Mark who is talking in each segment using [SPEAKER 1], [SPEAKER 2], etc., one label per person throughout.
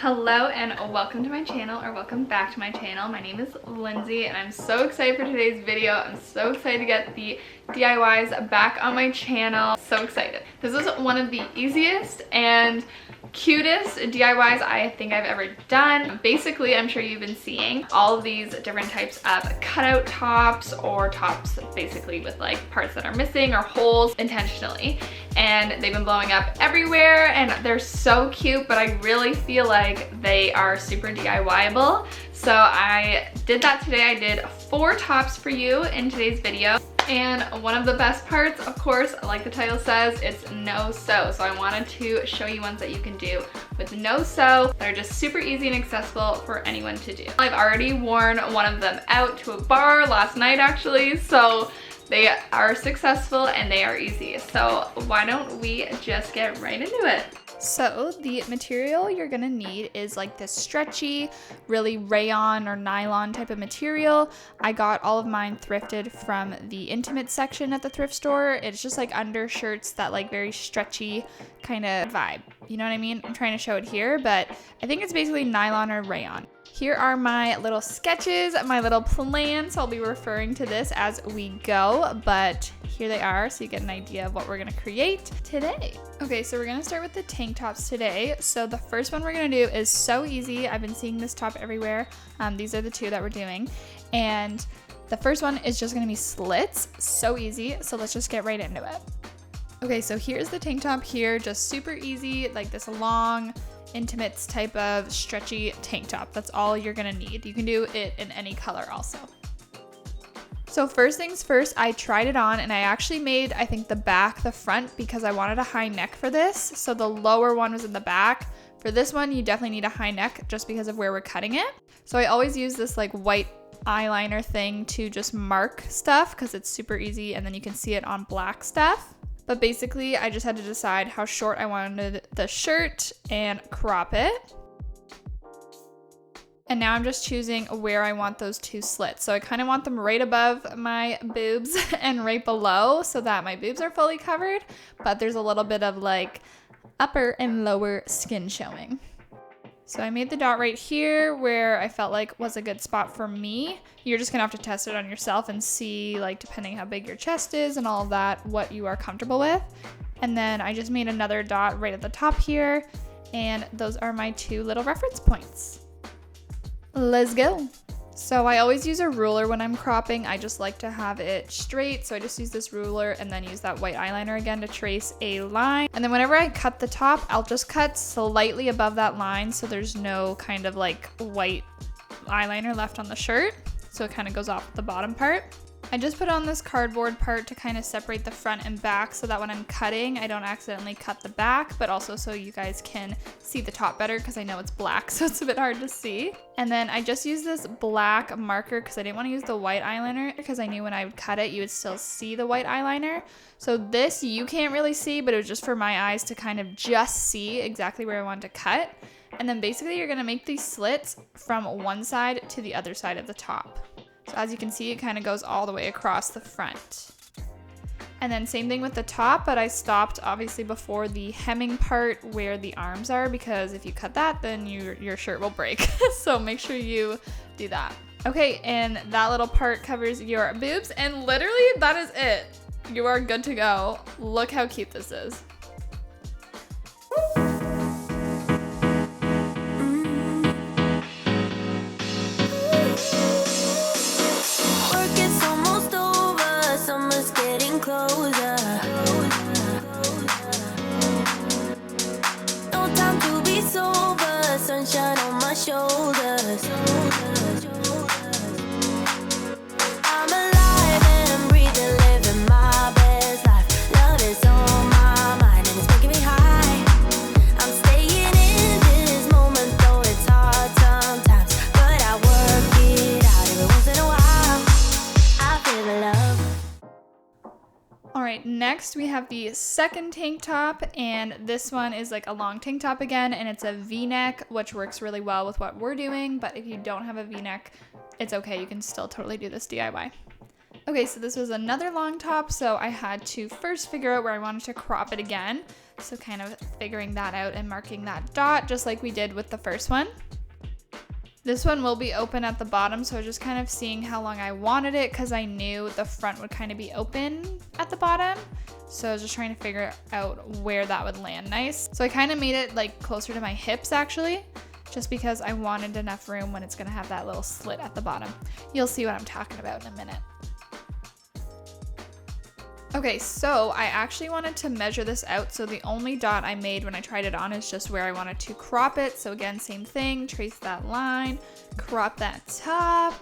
[SPEAKER 1] Hello and welcome to my channel, or welcome back to my channel. My name is Lindsay and I'm so excited for today's video. I'm so excited to get the DIYs back on my channel. So excited. This is one of the easiest and cutest DIYs I think I've ever done. Basically, I'm sure you've been seeing all of these different types of cutout tops, or tops basically with like parts that are missing or holes intentionally. And they've been blowing up everywhere and they're so cute, but I really feel like they are super DIY-able. So I did that today. I did 4 tops for you in today's video. And one of the best parts, of course, like the title says, it's no sew. So I wanted to show you ones that you can do with no sew that are just super easy and accessible for anyone to do. I've already worn one of them out to a bar last night actually, so they are successful and they are easy. So why don't we just get right into it? So the material you're gonna need is like this stretchy, really rayon or nylon type of material. I got all of mine thrifted from the intimate section at the thrift store. It's just like undershirts, that like very stretchy kind of vibe. You know what I mean? I'm trying to show it here, but I think it's basically nylon or rayon. Here are my little sketches, my little plans. I'll be referring to this as we go, but here they are so you get an idea of what we're gonna create today. Okay, so we're gonna start with the tank tops today. So the first one we're gonna do is so easy. I've been seeing this top everywhere. These are the 2 that we're doing. And the first one is just gonna be slits. So easy, so let's just get right into it. Okay, so here's the tank top here, just super easy, like this long, intimates type of stretchy tank top. That's all you're gonna need. You can do it in any color also. So first things first, I tried it on and I actually made, I think, the back the front because I wanted a high neck for this. So the lower one was in the back. For this one, you definitely need a high neck just because of where we're cutting it. So I always use this like white eyeliner thing to just mark stuff because it's super easy and then you can see it on black stuff. But basically, I just had to decide how short I wanted the shirt and crop it. And now I'm just choosing where I want those 2 slits. So I kind of want them right above my boobs and right below so that my boobs are fully covered, but there's a little bit of like upper and lower skin showing. So I made the dot right here where I felt like was a good spot for me. You're just gonna have to test it on yourself and see, like, depending how big your chest is and all of that, what you are comfortable with. And then I just made another dot right at the top here. And those are my 2 little reference points. Let's go. So I always use a ruler when I'm cropping. I just like to have it straight. So I just use this ruler and then use that white eyeliner again to trace a line. And then whenever I cut the top, I'll just cut slightly above that line so there's no kind of like white eyeliner left on the shirt. So it kind of goes off the bottom part. I just put on this cardboard part to kind of separate the front and back so that when I'm cutting, I don't accidentally cut the back, but also so you guys can see the top better because I know it's black, so it's a bit hard to see. And then I just used this black marker because I didn't want to use the white eyeliner because I knew when I would cut it, you would still see the white eyeliner. So this you can't really see, but it was just for my eyes to kind of just see exactly where I wanted to cut. And then basically you're going to make these slits from one side to the other side of the top. So as you can see, it kind of goes all the way across the front. And then same thing with the top, but I stopped obviously before the hemming part where the arms are, because if you cut that, then your shirt will break. So make sure you do that. Okay, and that little part covers your boobs, and literally that is it. You are good to go. Look how cute this is.
[SPEAKER 2] Sunshine on my shoulders. I'm alive and I'm breathing, living my best life. Love is on my mind and it's making me high. I'm staying in this moment, though it's hard sometimes, but I work it out every once in a while. I feel the love.
[SPEAKER 1] All right, next we have the second tank top, and this one is like a long tank top again, and it's a V-neck, which works really well with what we're doing, but if you don't have a V-neck, it's okay, you can still totally do this DIY. Okay, so this was another long top, so I had to first figure out where I wanted to crop it again. So kind of figuring that out and marking that dot just like we did with the first one. This one will be open at the bottom, so just kind of seeing how long I wanted it because I knew the front would kind of be open at the bottom. So I was just trying to figure out where that would land nice. So I kind of made it like closer to my hips actually, just because I wanted enough room when it's gonna have that little slit at the bottom. You'll see what I'm talking about in a minute. Okay, so I actually wanted to measure this out, so the only dot I made when I tried it on is just where I wanted to crop it. So again, same thing, trace that line, crop that top.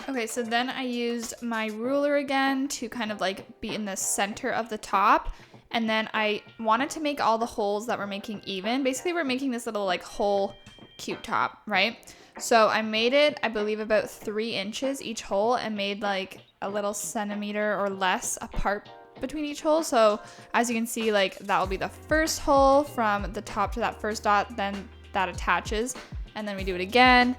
[SPEAKER 1] Okay, so then I used my ruler again to kind of like be in the center of the top. And then I wanted to make all the holes that we're making even. Basically, we're making this little like hole cute top, right? So I made it, I believe, about 3 inches each hole and made like a little centimeter or less apart between each hole. So as you can see, like that will be the first hole from the top to that first dot, then that attaches, and then we do it again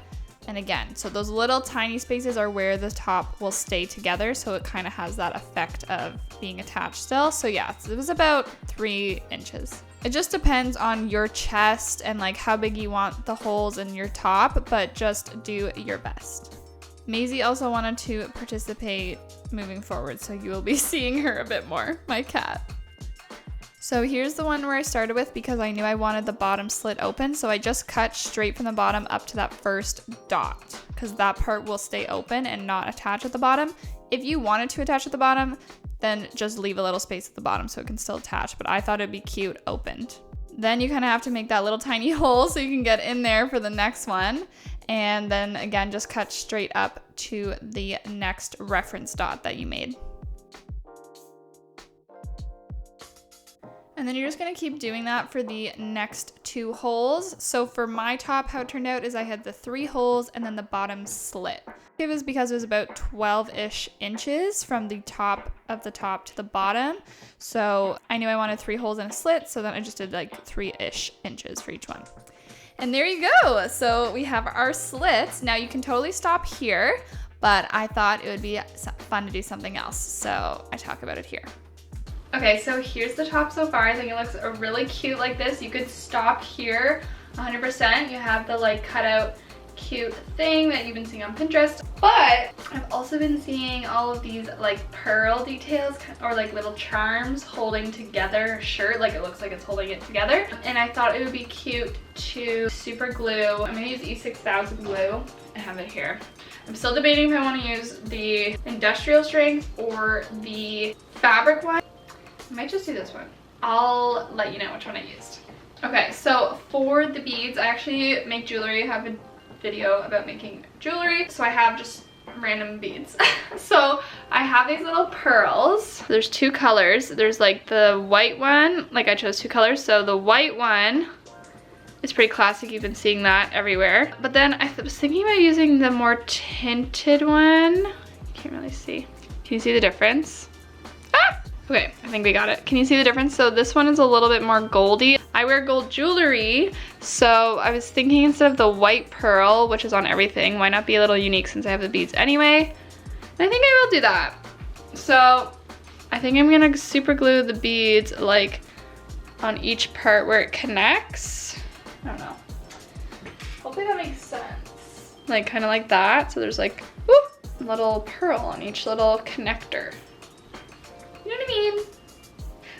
[SPEAKER 1] and again. So those little tiny spaces are where the top will stay together, so it kind of has that effect of being attached still. So yeah, it was about 3 inches. It just depends on your chest and like how big you want the holes in your top, but just do your best. Maisie also wanted to participate moving forward, so you will be seeing her a bit more, my cat. So here's the one where I started with because I knew I wanted the bottom slit open, so I just cut straight from the bottom up to that first dot because that part will stay open and not attach at the bottom. If you wanted to attach at the bottom, then just leave a little space at the bottom so it can still attach, but I thought it'd be cute opened. Then you kind of have to make that little tiny hole so you can get in there for the next one. And then again, just cut straight up to the next reference dot that you made. And then you're just gonna keep doing that for the next 2 holes. So for my top, how it turned out is I had the 3 holes and then the bottom slit. It was because it was about 12-ish inches from the top of the top to the bottom. So I knew I wanted 3 holes and a slit, so then I just did like 3-ish inches for each one. And there you go. So we have our slits. Now you can totally stop here, but I thought it would be fun to do something else. So I talk about it here. Okay, so here's the top so far. I think it looks really cute like this. You could stop here 100%. You have the like cutout cute thing that you've been seeing on Pinterest. But I've also been seeing all of these like pearl details or like little charms holding together a shirt. Like it looks like it's holding it together. And I thought it would be cute to super glue. I'm gonna use E6000 glue. I have it here. I'm still debating if I want to use the industrial strength or the fabric one. I might just do this one. I'll let you know which one I used. Okay, so for the beads, I actually make jewelry. I have a video about making jewelry. So I have just random beads. So I have these little pearls. There's 2 colors. There's like the white one, like I chose 2 colors. So the white one is pretty classic. You've been seeing that everywhere. But then I was thinking about using the more tinted one. Can't really see. Can you see the difference? Okay, I think we got it. Can you see the difference? So this one is a little bit more goldy. I wear gold jewelry, so I was thinking instead of the white pearl, which is on everything, why not be a little unique since I have the beads anyway? And I think I will do that. So I think I'm gonna super glue the beads like on each part where it connects. I don't know. Hopefully that makes sense. Like kind of like that. So there's like whoop, a little pearl on each little connector. You know what I mean?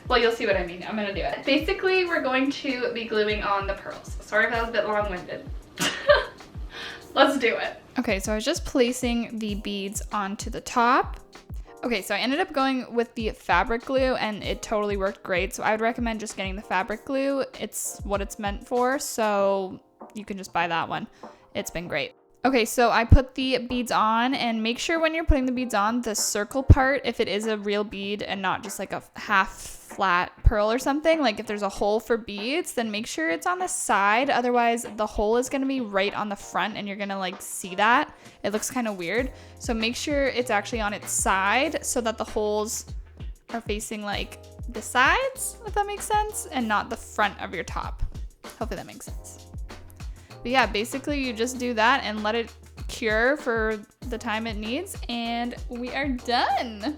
[SPEAKER 1] Well, you'll see what I mean. I'm gonna do it. Basically, we're going to be gluing on the pearls. Sorry if that was a bit long-winded. Let's do it. Okay, so I was just placing the beads onto the top. Okay, so I ended up going with the fabric glue and it totally worked great. So I would recommend just getting the fabric glue. It's what it's meant for, so you can just buy that one. It's been great. Okay, so I put the beads on, and make sure when you're putting the beads on, the circle part, if it is a real bead and not just like a half flat pearl or something, like if there's a hole for beads, then make sure it's on the side. Otherwise, the hole is gonna be right on the front and you're gonna like see that. It looks kind of weird. So make sure it's actually on its side so that the holes are facing like the sides, if that makes sense, and not the front of your top. Hopefully that makes sense. But yeah, basically you just do that and let it cure for the time it needs, and we are done.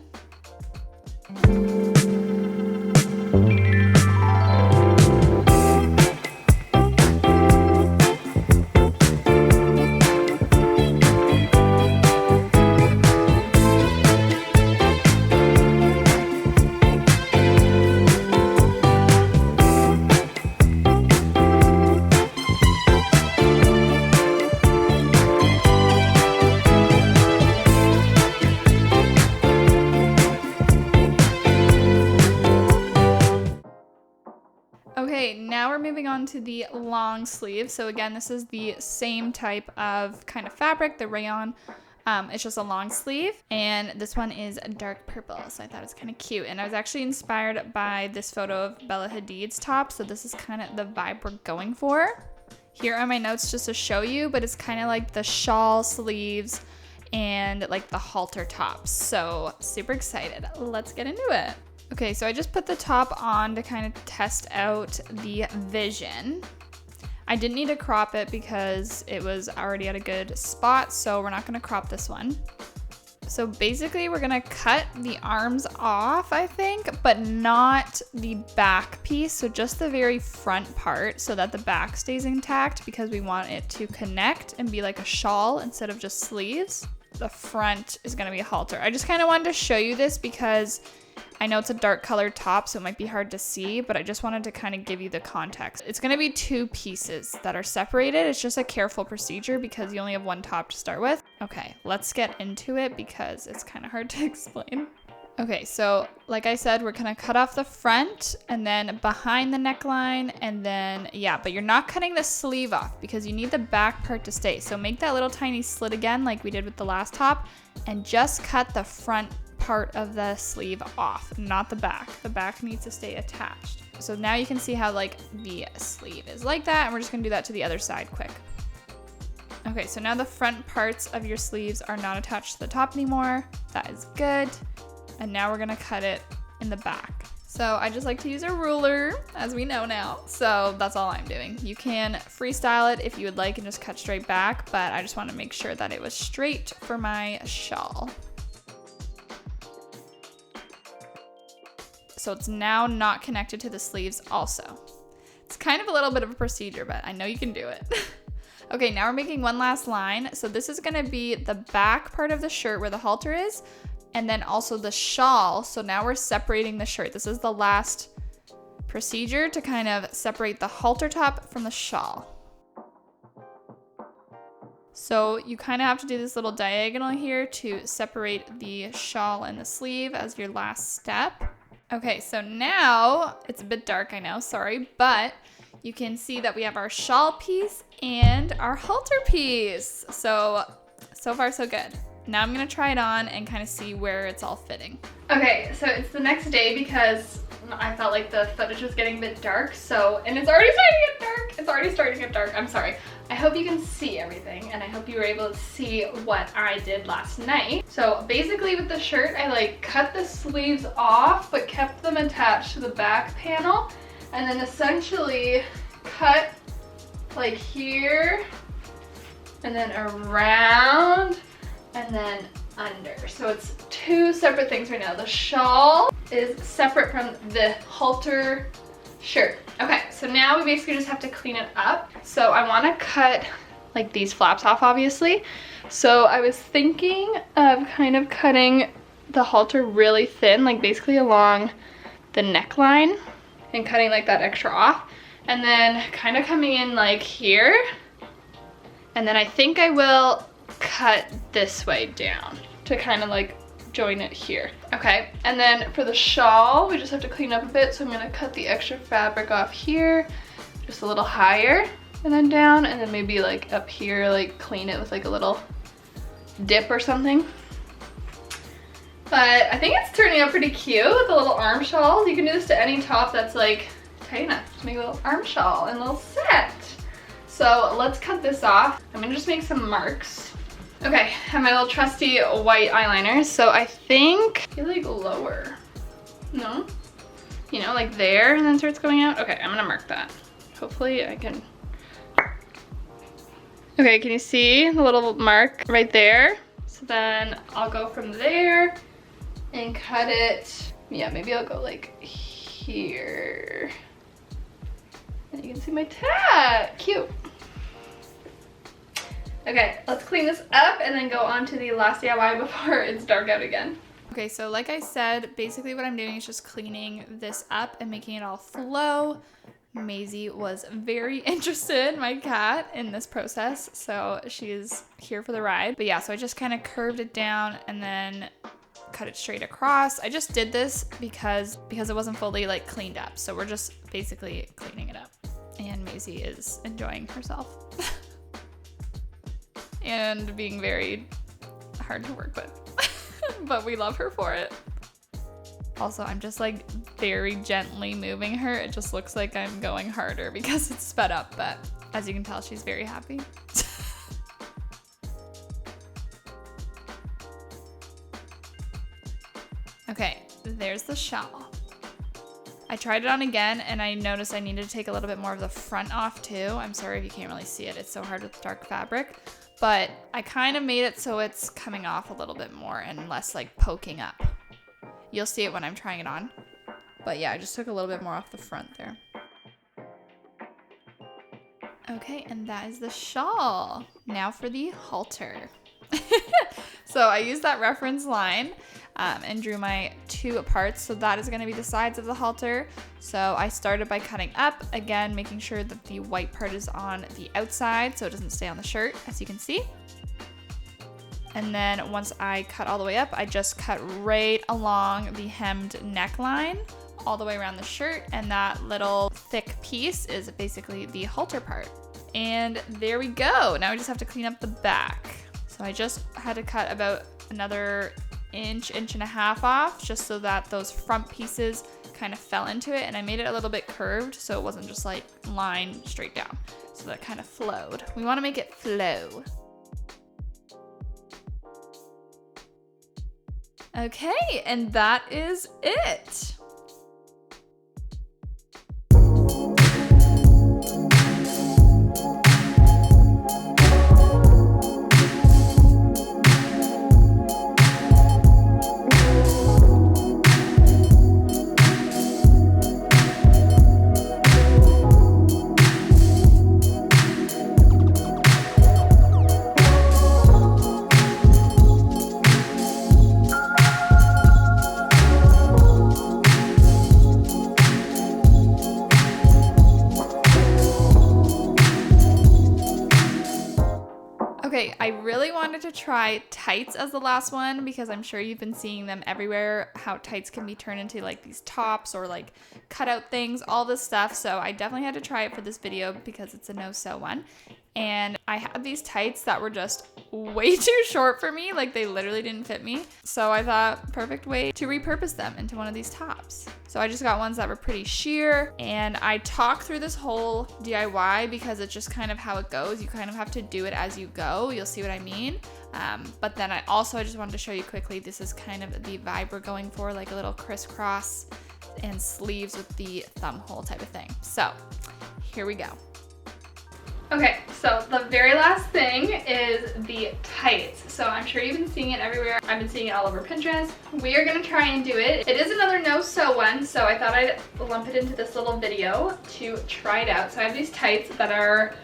[SPEAKER 1] onto the long sleeve. So again, this is the same type of kind of fabric, the rayon. It's just a long sleeve, and this one is a dark purple, so I thought it was kind of cute. And I was actually inspired by this photo of Bella Hadid's top, so this is kind of the vibe we're going for. Here are my notes just to show you, but it's kind of like the shawl sleeves and like the halter tops. So super excited. Let's get into it. Okay, so I just put the top on to kind of test out the vision. I didn't need to crop it because it was already at a good spot, so we're not gonna crop this one. So basically we're gonna cut the arms off, I think, but not the back piece. So just the very front part so that the back stays intact, because we want it to connect and be like a shawl instead of just sleeves. The front is gonna be a halter. I just kind of wanted to show you this because I know it's a dark colored top, so it might be hard to see, but I just wanted to kind of give you the context. It's gonna be two pieces that are separated. It's just a careful procedure because you only have one top to start with. Okay, let's get into it because it's kind of hard to explain. Okay, so like I said, we're gonna cut off the front and then behind the neckline, and then, yeah, but you're not cutting the sleeve off because you need the back part to stay. So make that little tiny slit again like we did with the last top, and just cut the front part of the sleeve off, not the back. The back needs to stay attached. So now you can see how like the sleeve is like that, and we're just gonna do that to the other side quick. Okay, so now the front parts of your sleeves are not attached to the top anymore. That is good. And now we're gonna cut it in the back. So I just like to use a ruler, as we know now. So that's all I'm doing. You can freestyle it if you would like and just cut straight back, but I just want to make sure that it was straight for my shawl. So it's now not connected to the sleeves also. It's kind of a little bit of a procedure, but I know you can do it. Okay, now we're making one last line. So this is gonna be the back part of the shirt where the halter is, and then also the shawl. So now we're separating the shirt. This is the last procedure to kind of separate the halter top from the shawl. So you kind of have to do this little diagonal here to separate the shawl and the sleeve as your last step. Okay, so now it's a bit dark, I know, sorry, but you can see that we have our shawl piece and our halter piece. So far so good. Now I'm gonna try it on and kind of see where it's all fitting. Okay, so it's the next day because I felt like the footage was getting a bit dark, and it's already starting to get dark. It's already starting to get dark, I'm sorry. I hope you can see everything, and I hope you were able to see what I did last night. So basically with the shirt, I like cut the sleeves off, but kept them attached to the back panel, and then essentially cut like here, and then around, and then under. So it's two separate things right now. The shawl is separate from the halter shirt. Okay, so now we basically just have to clean it up. So I want to cut like these flaps off, obviously. So I was thinking of kind of cutting the halter really thin, like basically along the neckline, and cutting like that extra off, and then kind of coming in like here, and then I think I will cut this way down to kind of like join it here. Okay, and then for the shawl, we just have to clean up a bit, so I'm gonna cut the extra fabric off here, just a little higher, and then down, and then maybe like up here, like clean it with like a little dip or something. But I think it's turning out pretty cute with the little arm shawls. You can do this to any top that's like tight enough to make a little arm shawl and a little set. So let's cut this off. I'm gonna just make some marks. Okay, I have my little trusty white eyeliner. So I think, like lower, no? You know, like there, and then starts going out. Okay, I'm gonna mark that. Hopefully I can. Okay, can you see the little mark right there? So then I'll go from there and cut it. Yeah, maybe I'll go like here. And you can see my tat, cute. Okay, let's clean this up and then go on to the last DIY before it's dark out again. Okay, so like I said, basically what I'm doing is just cleaning this up and making it all flow. Maisie was very interested, my cat, in this process, so she's here for the ride. But yeah, so I just kind of curved it down and then cut it straight across. I just did this because it wasn't fully like cleaned up, so we're just basically cleaning it up. And Maisie is enjoying herself and being very hard to work with, but we love her for it. Also, I'm just like very gently moving her. It just looks like I'm going harder because it's sped up, but as you can tell, she's very happy. Okay, there's the shawl. I tried it on again and I noticed I needed to take a little bit more of the front off too. I'm sorry if you can't really see it. It's so hard with dark fabric, but I kind of made it so it's coming off a little bit more and less like poking up. You'll see it when I'm trying it on. But yeah, I just took a little bit more off the front there. Okay, and that is the shawl. Now for the halter. So I used that reference line and drew my 2 parts. So that is going to be the sides of the halter. So I started by cutting up, again, making sure that the white part is on the outside so it doesn't stay on the shirt, as you can see. And then once I cut all the way up, I just cut right along the hemmed neckline all the way around the shirt, and that little thick piece is basically the halter part. And there we go. Now we just have to clean up the back. So I just had to cut about another inch and a half off just so that those front pieces kind of fell into it, and I made it a little bit curved so it wasn't just like line straight down, so that it kind of flowed. We want to make it flow. Okay, and that is it. Okay, I really wanted to try tights as the last one because I'm sure you've been seeing them everywhere, how tights can be turned into like these tops or like cutout things, all this stuff. So I definitely had to try it for this video because it's a no-sew one. And I had these tights that were just way too short for me, like they literally didn't fit me. So I thought, perfect way to repurpose them into one of these tops. So I just got ones that were pretty sheer, and I talked through this whole DIY because it's just kind of how it goes. You kind of have to do it as you go. You'll see what I mean. But then I just wanted to show you quickly, this is kind of the vibe we're going for, like a little crisscross and sleeves with the thumb hole type of thing. So here we go. Okay, so the very last thing is the tights. So I'm sure you've been seeing it everywhere. I've been seeing it all over Pinterest. We are gonna try and do it. It is another no-sew one, so I thought I'd lump it into this little video to try it out. So I have these tights that are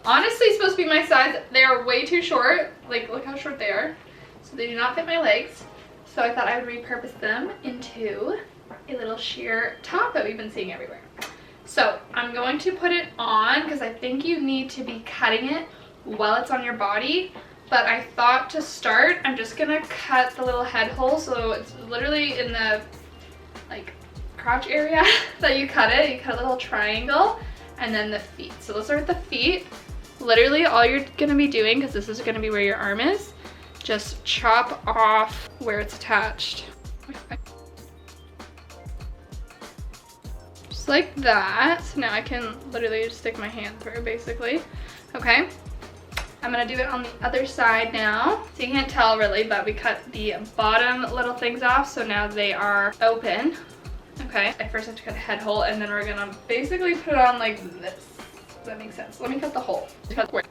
[SPEAKER 1] honestly supposed to be my size. They are way too short. Like, look how short they are. So they do not fit my legs. So I thought I would repurpose them into a little sheer top that we've been seeing everywhere. So I'm going to put it on because I think you need to be cutting it while it's on your body. But I thought to start, I'm just gonna cut the little head hole. So it's literally in the like crotch area that you cut it. You cut a little triangle and then the feet. So let's start with the feet. Literally all you're gonna be doing, because this is gonna be where your arm is, just chop off where it's attached. Just like that. So now I can literally just stick my hand through basically. Okay. I'm gonna do it on the other side now. So you can't tell really, but we cut the bottom little things off, so now they are open. Okay, I first have to cut a head hole, and then we're gonna basically put it on like this. Does that make sense? Let me cut the hole. Cut where?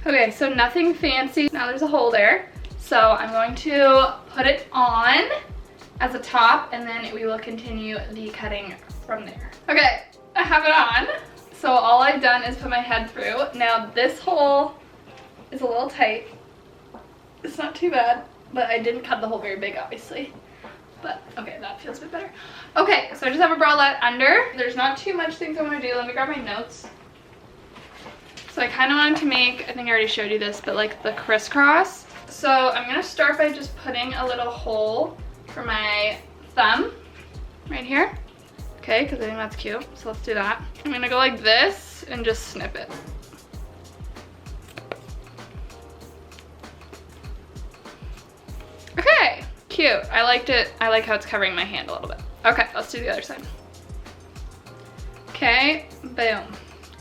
[SPEAKER 1] Okay, so nothing fancy. Now there's a hole there. So I'm going to put it on as a top, and then we will continue the cutting from there. Okay, I have it on. So all I've done is put my head through. Now this hole is a little tight. It's not too bad, but I didn't cut the hole very big, obviously. But okay, that feels a bit better. Okay, so I just have a bralette under. There's not too much things I want to do. Let me grab my notes. So I kind of wanted to make, I think I already showed you this, but like the crisscross. So I'm gonna start by just putting a little hole for my thumb. right here. Okay, because I think that's cute. So let's do that. I'm gonna go like this and just snip it. Okay, cute. I liked it. I like how it's covering my hand a little bit. Okay, let's do the other side. Okay, boom,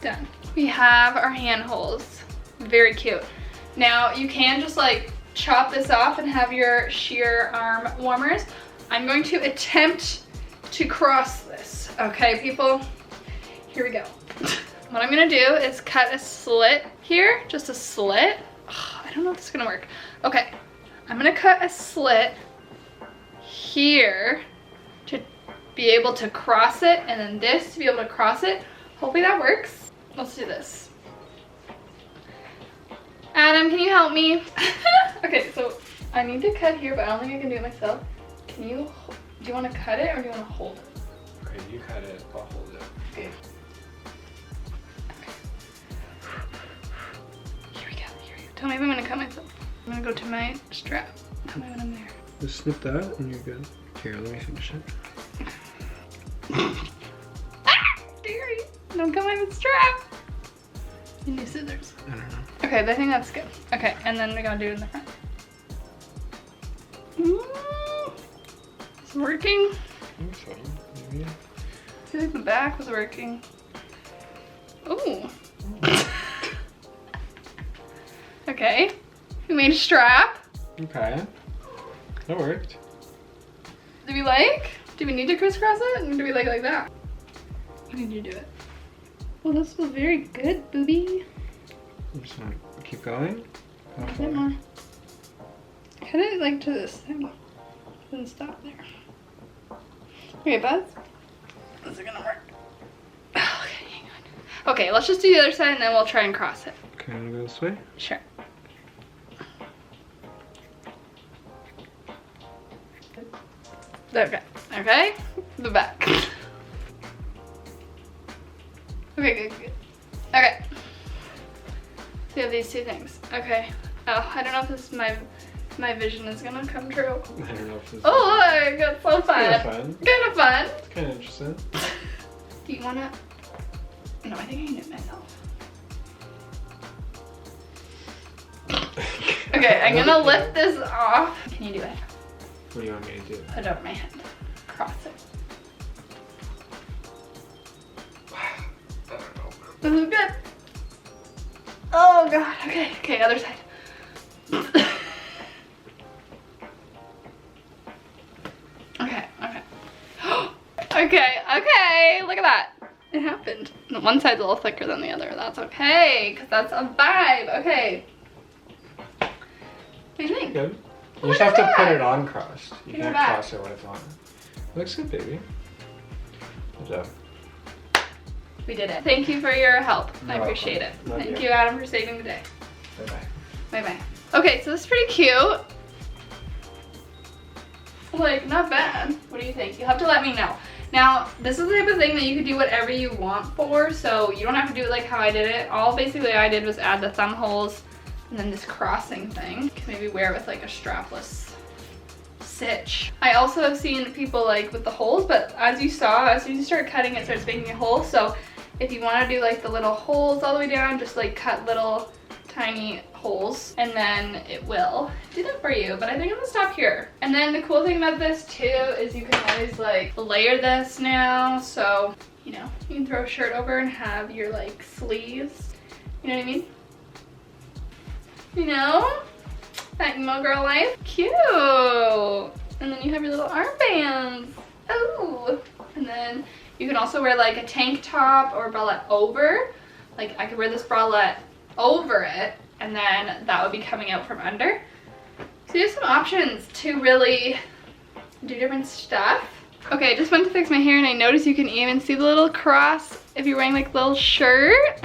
[SPEAKER 1] done. We have our hand holes. Very cute. Now you can just like chop this off and have your sheer arm warmers. I'm going to attempt to cross this. Okay, people, here we go. What I'm gonna do is cut a slit here, just a slit. Oh, I don't know if this is gonna work. Okay, I'm gonna cut a slit here to be able to cross it, and then this to be able to cross it. Hopefully that works. Let's do this. Adam, can you help me? Okay, so I need to cut here, but I don't think I can do it myself. Can you, do you want to cut it or do you want to hold it?
[SPEAKER 3] Okay, you cut it, I'll hold it.
[SPEAKER 1] Okay. Here we go, here we go. Tell me if I'm gonna cut myself. I'm gonna go to my strap. Tell me when I'm there.
[SPEAKER 3] Just snip that and you're good. Here, let me finish it.
[SPEAKER 1] Ah! Scary! Don't cut my strap! You need scissors.
[SPEAKER 3] I don't know.
[SPEAKER 1] Okay, I think that's good. Okay, and then we're gonna do it in the front. It's working.
[SPEAKER 3] That's fine, maybe.
[SPEAKER 1] I feel like the back was working. Ooh. Okay, we made a strap.
[SPEAKER 3] Okay, that worked.
[SPEAKER 1] Do we like? Do we need to crisscross it? Or do we like that? I need you to do it. Well, this was very good, booby.
[SPEAKER 3] I'm just gonna keep going. How
[SPEAKER 1] A
[SPEAKER 3] far?
[SPEAKER 1] bit more. Cut it like to this thing. Then stop there. Okay, bud. Is it gonna work? Okay, hang on. Okay, let's just do the other side and then we'll try and cross it.
[SPEAKER 3] Okay, I'm gonna go this way.
[SPEAKER 1] Sure. Okay. Okay. The back. Okay, good, good. Okay. So we have these two things. Okay. Oh, I don't know if this is my vision is gonna come true.
[SPEAKER 3] I don't know if this is
[SPEAKER 1] Oh look, it's so fun.
[SPEAKER 3] kind of fun.
[SPEAKER 1] Kind of fun.
[SPEAKER 3] It's kind of interesting.
[SPEAKER 1] Do you wanna? No, I think I can do it myself. Okay, I'm gonna lift this off. Can you do it?
[SPEAKER 3] What do you want me to do?
[SPEAKER 1] Put it over my head. Cross it.
[SPEAKER 3] I don't know.
[SPEAKER 1] This is good. Oh god. Okay. Okay. Other side. Okay. Okay. Okay. Okay. Look at that. It happened. One side's a little thicker than the other. That's okay, because that's a vibe. Okay. What do you think?
[SPEAKER 3] Good. You
[SPEAKER 1] Look
[SPEAKER 3] just have
[SPEAKER 1] at
[SPEAKER 3] to put
[SPEAKER 1] that.
[SPEAKER 3] it on crossed. You
[SPEAKER 1] Look at
[SPEAKER 3] can't
[SPEAKER 1] that.
[SPEAKER 3] cross it when it's on. Looks good, baby. Good job.
[SPEAKER 1] We did it. Thank you for your help. I
[SPEAKER 3] You're
[SPEAKER 1] appreciate it.
[SPEAKER 3] welcome. Love
[SPEAKER 1] Thank
[SPEAKER 3] you.
[SPEAKER 1] you, Adam, for saving the day.
[SPEAKER 3] Bye-bye.
[SPEAKER 1] Bye-bye. Okay, so this is pretty cute. Like, not bad. What do you think? You'll have to let me know. Now, this is the type of thing that you could do whatever you want for, so you don't have to do it like how I did it. All basically I did was add the thumb holes and then this crossing thing. You can maybe wear it with like a strapless stitch. I also have seen people like with the holes, but as you saw, as soon as you start cutting, it starts making a hole. So if you want to do like the little holes all the way down, just like cut little tiny holes and then it will do that for you. But I think I'm gonna stop here. And then the cool thing about this too is you can always like layer this now. So, you know, you can throw a shirt over and have your like sleeves. You know what I mean? You know? That emo girl life. Cute. And then you have your little armbands. Oh. And then you can also wear like a tank top or a bralette over. Like I could wear this bralette over it and then that would be coming out from under. So you have some options to really do different stuff. Okay, I just went to fix my hair and I noticed you can even see the little cross if you're wearing like a little shirt.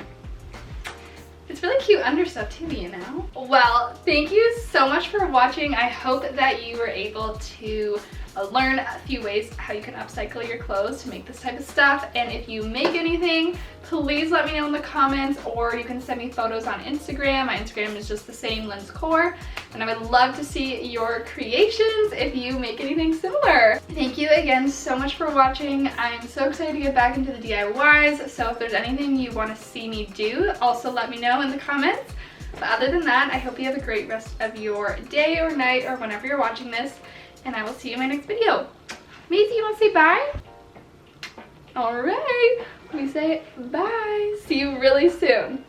[SPEAKER 1] It's really cute under stuff too, you know? Well, thank you so much for watching. I hope that you were able to learn a few ways how you can upcycle your clothes to make this type of stuff. And if you make anything, please let me know in the comments, or you can send me photos on Instagram. My Instagram is just the same, Lynn's Core, and I would love to see your creations if you make anything similar. Thank you again so much for watching. I'm so excited to get back into the DIYs, so if there's anything you want to see me do, also let me know in the comments. But other than that, I hope you have a great rest of your day or night or whenever you're watching this, and I will see you in my next video. Maisie, you want to say bye? All right, we say bye. See you really soon.